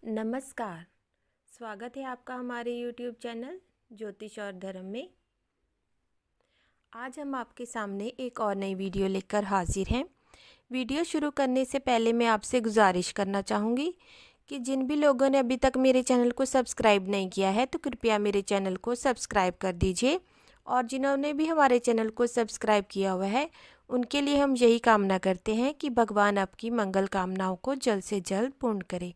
नमस्कार। स्वागत है आपका हमारे YouTube चैनल ज्योतिष और धर्म में। आज हम आपके सामने एक और नई वीडियो लेकर हाजिर हैं। वीडियो शुरू करने से पहले मैं आपसे गुजारिश करना चाहूँगी कि जिन भी लोगों ने अभी तक मेरे चैनल को सब्सक्राइब नहीं किया है तो कृपया मेरे चैनल को सब्सक्राइब कर दीजिए, और जिन्होंने भी हमारे चैनल को सब्सक्राइब किया हुआ है उनके लिए हम यही कामना करते हैं कि भगवान आपकी मंगल कामनाओं को जल्द से जल्द पूर्ण करे।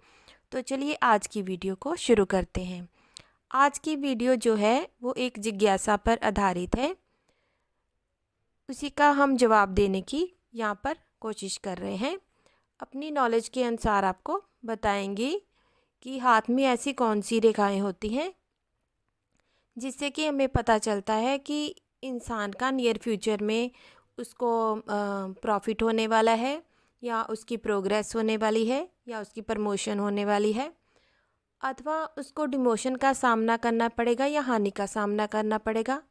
तो चलिए आज की वीडियो को शुरू करते हैं। आज की वीडियो जो है वो एक जिज्ञासा पर आधारित है, उसी का हम जवाब देने की यहाँ पर कोशिश कर रहे हैं। अपनी नॉलेज के अनुसार आपको बताएंगे कि हाथ में ऐसी कौन सी रेखाएं होती हैं जिससे कि हमें पता चलता है कि इंसान का नियर फ्यूचर में उसको प्रॉफिट होने वाला है, या उसकी प्रोग्रेस होने वाली है, या उसकी प्रमोशन होने वाली है, अथवा उसको डिमोशन का सामना करना पड़ेगा या हानि का सामना करना पड़ेगा,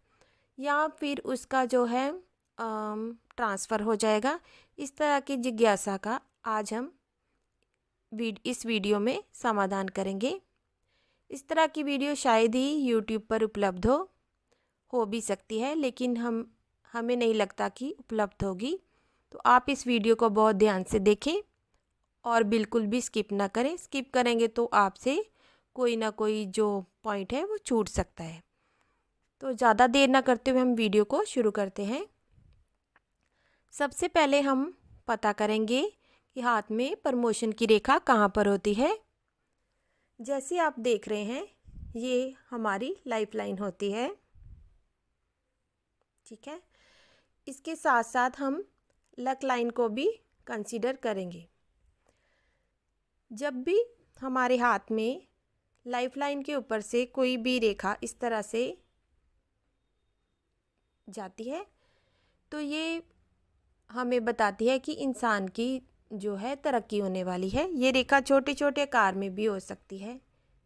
या फिर उसका जो है ट्रांसफ़र हो जाएगा। इस तरह की जिज्ञासा का आज हम इस वीडियो में समाधान करेंगे। इस तरह की वीडियो शायद ही यूट्यूब पर उपलब्ध हो भी सकती है, लेकिन हमें नहीं लगता कि उपलब्ध होगी। तो आप इस वीडियो को बहुत ध्यान से देखें और बिल्कुल भी स्किप ना करें। स्किप करेंगे तो आपसे कोई ना कोई जो पॉइंट है वो छूट सकता है। तो ज़्यादा देर ना करते हुए हम वीडियो को शुरू करते हैं। सबसे पहले हम पता करेंगे कि हाथ में प्रमोशन की रेखा कहाँ पर होती है। जैसे आप देख रहे हैं ये हमारी लाइफ लाइन होती है, ठीक है। इसके साथ साथ हम लक लाइन को भी कंसीडर करेंगे। जब भी हमारे हाथ में लाइफ लाइन के ऊपर से कोई भी रेखा इस तरह से जाती है तो ये हमें बताती है कि इंसान की जो है तरक्की होने वाली है। ये रेखा छोटे छोटे आकार में भी हो सकती है,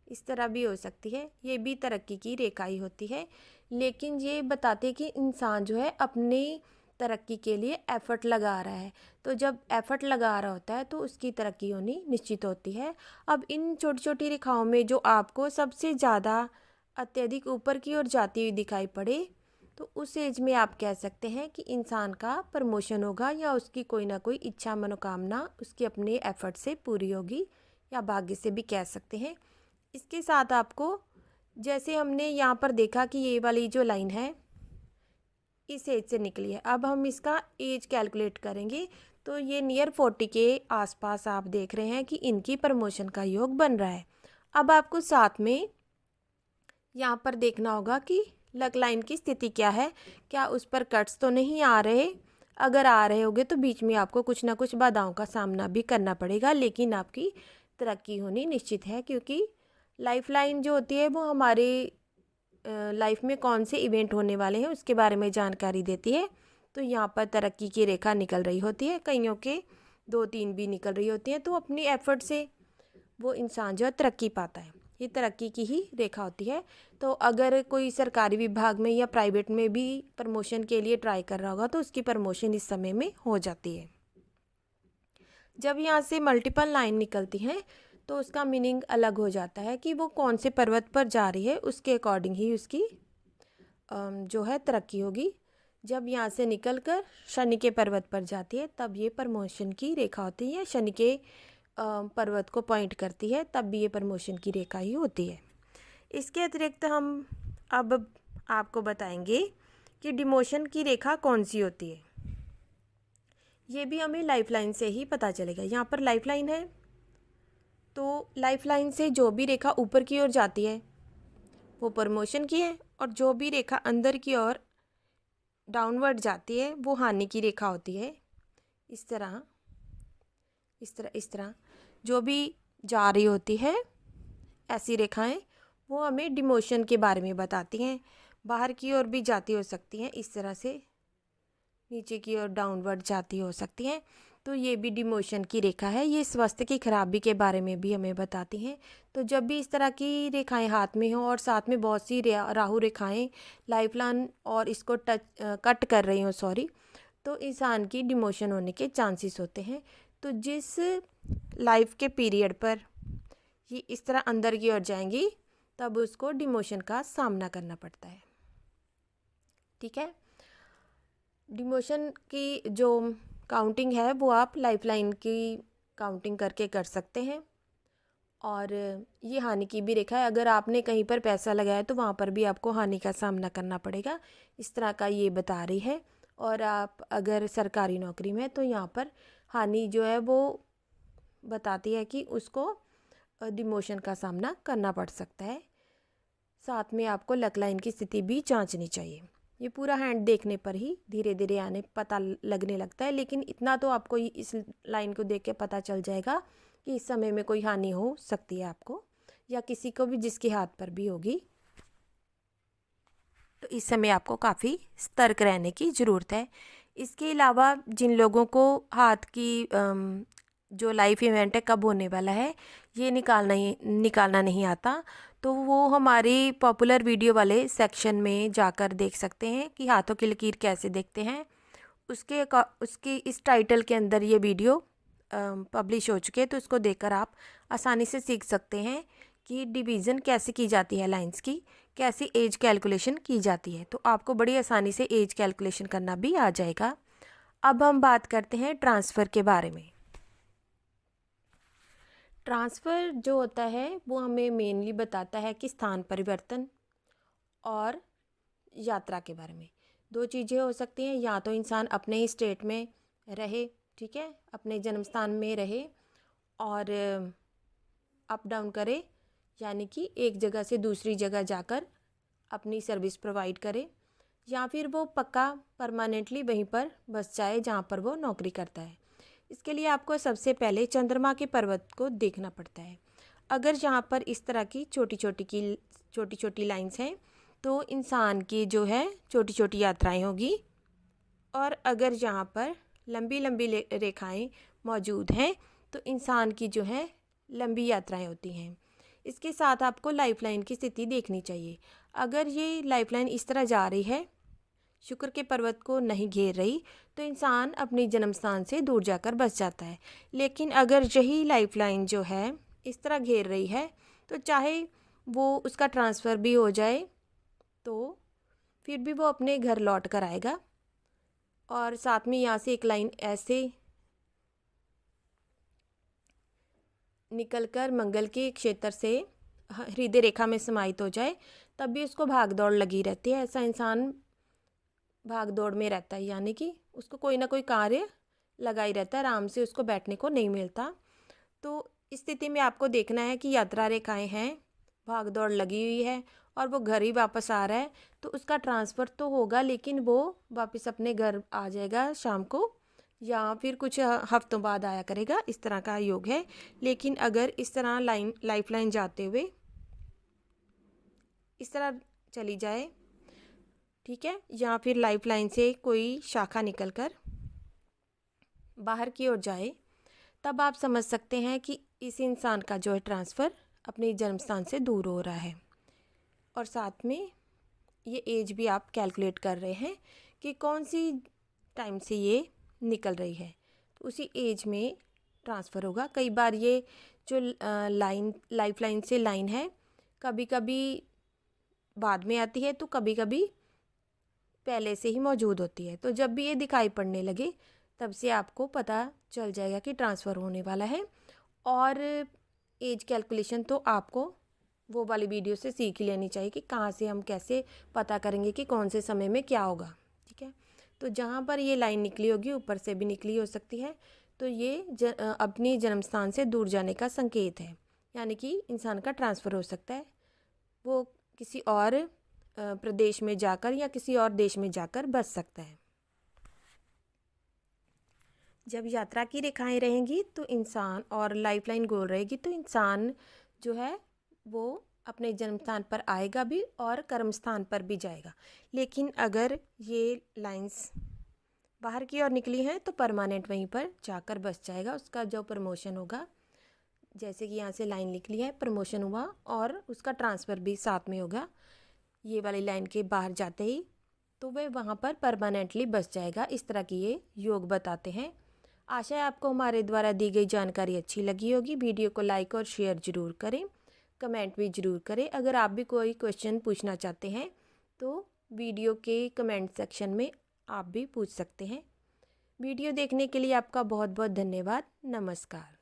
इस तरह भी हो सकती है, ये भी तरक्की की रेखा ही होती है। लेकिन ये बताते हैं कि इंसान जो है अपनी तरक्की के लिए एफ़र्ट लगा रहा है। तो जब एफ़र्ट लगा रहा होता है तो उसकी तरक्की होनी निश्चित होती है। अब इन छोटी छोटी रेखाओं में जो आपको सबसे ज़्यादा अत्यधिक ऊपर की ओर जाती हुई दिखाई पड़े तो उस एज में आप कह सकते हैं कि इंसान का प्रमोशन होगा, या उसकी कोई ना कोई इच्छा मनोकामना उसके अपने एफ़र्ट से पूरी होगी, या भाग्य से भी कह सकते हैं। इसके साथ आपको जैसे हमने यहाँ पर देखा कि ये वाली जो लाइन है इस एज से निकली है। अब हम इसका एज कैलकुलेट करेंगे तो ये नियर 40 के आसपास आप देख रहे हैं कि इनकी प्रमोशन का योग बन रहा है। अब आपको साथ में यहाँ पर देखना होगा कि लक लाइन की स्थिति क्या है, क्या उस पर कट्स तो नहीं आ रहे। अगर आ रहे होंगे तो बीच में आपको कुछ ना कुछ बाधाओं का सामना भी करना पड़ेगा, लेकिन आपकी तरक्की होनी निश्चित है, क्योंकि लाइफ लाइन जो होती है वो हमारे लाइफ में कौन से इवेंट होने वाले हैं उसके बारे में जानकारी देती है। तो यहाँ पर तरक्की की रेखा निकल रही होती है, कईयों के 2-3 भी निकल रही होती हैं। तो अपनी एफर्ट से वो इंसान जो है तरक्की पाता है, ये तरक्की की ही रेखा होती है। तो अगर कोई सरकारी विभाग में या प्राइवेट में भी प्रमोशन के लिए ट्राई कर रहा होगा तो उसकी प्रमोशन इस समय में हो जाती है। जब यहाँ से मल्टीपल लाइन निकलती हैं तो उसका मीनिंग अलग हो जाता है कि वो कौन से पर्वत पर जा रही है, उसके अकॉर्डिंग ही उसकी जो है तरक्की होगी। जब यहाँ से निकलकर शनि के पर्वत पर जाती है तब ये प्रमोशन की रेखा होती है, शनि के पर्वत को पॉइंट करती है तब भी ये प्रमोशन की रेखा ही होती है। इसके अतिरिक्त हम अब आपको बताएंगे कि डिमोशन की रेखा कौन सी होती है। ये भी हमें लाइफ लाइन से ही पता चलेगा। यहाँ पर लाइफ लाइन है तो लाइफ लाइन से जो भी रेखा ऊपर की ओर जाती है वो प्रमोशन की है, और जो भी रेखा अंदर की ओर डाउनवर्ड जाती है वो हानि की रेखा होती है। इस तरह इस तरह इस तरह जो भी जा रही होती है ऐसी रेखाएं वो हमें डिमोशन के बारे में बताती हैं। बाहर की ओर भी जाती हो सकती हैं, इस तरह से नीचे की ओर डाउनवर्ड जाती हो सकती हैं। तो ये भी डिमोशन की रेखा है। ये स्वास्थ्य की खराबी के बारे में भी हमें बताती हैं। तो जब भी इस तरह की रेखाएं हाथ में हों और साथ में बहुत सी राहु रेखाएं लाइफ लाइन और इसको कट कर रही हों, सॉरी, तो इंसान की डिमोशन होने के चांसेस होते हैं। तो जिस लाइफ के पीरियड पर ये इस तरह अंदर की ओर जाएंगी तब उसको डिमोशन का सामना करना पड़ता है। ठीक है। डिमोशन की जो काउंटिंग है वो आप लाइफलाइन की काउंटिंग करके कर सकते हैं। और ये हानि की भी रेखा है, अगर आपने कहीं पर पैसा लगाया तो वहाँ पर भी आपको हानि का सामना करना पड़ेगा, इस तरह का ये बता रही है। और आप अगर सरकारी नौकरी में तो यहाँ पर हानि जो है वो बताती है कि उसको डिमोशन का सामना करना पड़ सकता है। साथ में आपको लक लाइन की स्थिति भी जांचनी चाहिए। ये पूरा हैंड देखने पर ही धीरे धीरे आने पता लगने लगता है, लेकिन इतना तो आपको इस लाइन को देख के पता चल जाएगा कि इस समय में कोई हानि हो सकती है आपको या किसी को भी जिसके हाथ पर भी होगी। तो इस समय आपको काफ़ी सतर्क रहने की ज़रूरत है। इसके अलावा जिन लोगों को हाथ की जो लाइफ इवेंट है कब होने वाला है ये निकालना नहीं आता, तो वो हमारी पॉपुलर वीडियो वाले सेक्शन में जाकर देख सकते हैं कि हाथों की लकीर कैसे देखते हैं। उसके इस टाइटल के अंदर ये वीडियो पब्लिश हो चुके हैं, तो इसको देखकर आप आसानी से सीख सकते हैं कि डिवीज़न कैसे की जाती है लाइंस की, कैसे एज कैलकुलेशन की जाती है। तो आपको बड़ी आसानी से एज कैलकुलेशन करना भी आ जाएगा। अब हम बात करते हैं ट्रांसफ़र के बारे में। ट्रांसफ़र जो होता है वो हमें मेनली बताता है कि स्थान परिवर्तन और यात्रा के बारे में। दो चीज़ें हो सकती हैं, या तो इंसान अपने ही स्टेट में रहे, ठीक है, अपने जन्म स्थान में रहे और अप डाउन करे, यानी कि एक जगह से दूसरी जगह जाकर अपनी सर्विस प्रोवाइड करे, या फिर वो पक्का परमानेंटली वहीं पर बस जाए जहाँ पर वो नौकरी करता है। इसके लिए आपको सबसे पहले चंद्रमा के पर्वत को देखना पड़ता है। अगर यहाँ पर इस तरह की छोटी छोटी लाइंस हैं तो इंसान की जो है छोटी छोटी यात्राएं होगी, और अगर यहाँ पर लंबी लंबी रेखाएं मौजूद हैं तो इंसान की जो है लंबी यात्राएं होती हैं। इसके साथ आपको लाइफलाइन की स्थिति देखनी चाहिए। अगर ये लाइफलाइन इस तरह जा रही है, शुक्र के पर्वत को नहीं घेर रही, तो इंसान अपने जन्म स्थान से दूर जाकर बस जाता है। लेकिन अगर यही लाइफलाइन जो है इस तरह घेर रही है तो चाहे वो उसका ट्रांसफ़र भी हो जाए तो फिर भी वो अपने घर लौट कर आएगा। और साथ में यहाँ से एक लाइन ऐसे निकलकर मंगल के क्षेत्र से हृदय रेखा में समाहित हो जाए तब भी उसको भाग दौड़ लगी रहती है। ऐसा इंसान भाग दौड़ में रहता है, यानी कि उसको कोई ना कोई कार्य लगा ही रहता है, आराम से उसको बैठने को नहीं मिलता। तो इस स्थिति में आपको देखना है कि यात्रा रेखाएं हैं, भाग दौड़ लगी हुई है और वो घर ही वापस आ रहा है, तो उसका ट्रांसफ़र तो होगा लेकिन वो वापस अपने घर आ जाएगा शाम को या फिर कुछ हफ्तों बाद आया करेगा, इस तरह का योग है। लेकिन अगर इस तरह लाइफ लाइन जाते हुए इस तरह चली जाए, ठीक है, या फिर लाइफ लाइन से कोई शाखा निकलकर बाहर की ओर जाए, तब आप समझ सकते हैं कि इस इंसान का जो है ट्रांसफ़र अपने जन्म स्थान से दूर हो रहा है। और साथ में ये एज भी आप कैलकुलेट कर रहे हैं कि कौन सी टाइम से ये निकल रही है, तो उसी एज में ट्रांसफ़र होगा। कई बार ये जो लाइफ लाइन से लाइन है कभी कभी बाद में आती है तो कभी कभी पहले से ही मौजूद होती है। तो जब भी ये दिखाई पड़ने लगे तब से आपको पता चल जाएगा कि ट्रांसफ़र होने वाला है। और एज कैलकुलेशन तो आपको वो वाली वीडियो से सीख लेनी चाहिए कि कहाँ से हम कैसे पता करेंगे कि कौन से समय में क्या होगा, ठीक है। तो जहाँ पर ये लाइन निकली होगी, ऊपर से भी निकली हो सकती है, तो ये अपनी जन्म स्थान से दूर जाने का संकेत है, यानी कि इंसान का ट्रांसफ़र हो सकता है, वो किसी और प्रदेश में जाकर या किसी और देश में जाकर बस सकता है। जब यात्रा की रेखाएं रहेंगी तो इंसान और लाइफलाइन गोल रहेगी तो इंसान जो है वो अपने जन्म स्थान पर आएगा भी और कर्म स्थान पर भी जाएगा। लेकिन अगर ये लाइंस बाहर की ओर निकली हैं तो परमानेंट वहीं पर जाकर बस जाएगा। उसका जो प्रमोशन होगा, जैसे कि यहाँ से लाइन निकली है, प्रमोशन हुआ और उसका ट्रांसफ़र भी साथ में होगा ये वाली लाइन के बाहर जाते ही, तो वह वहाँ पर परमानेंटली बस जाएगा। इस तरह की ये योग बताते हैं। आशा है आपको हमारे द्वारा दी गई जानकारी अच्छी लगी होगी। वीडियो को लाइक और शेयर ज़रूर करें, कमेंट भी ज़रूर करें। अगर आप भी कोई क्वेश्चन पूछना चाहते हैं तो वीडियो के कमेंट सेक्शन में आप भी पूछ सकते हैं। वीडियो देखने के लिए आपका बहुत बहुत धन्यवाद। नमस्कार।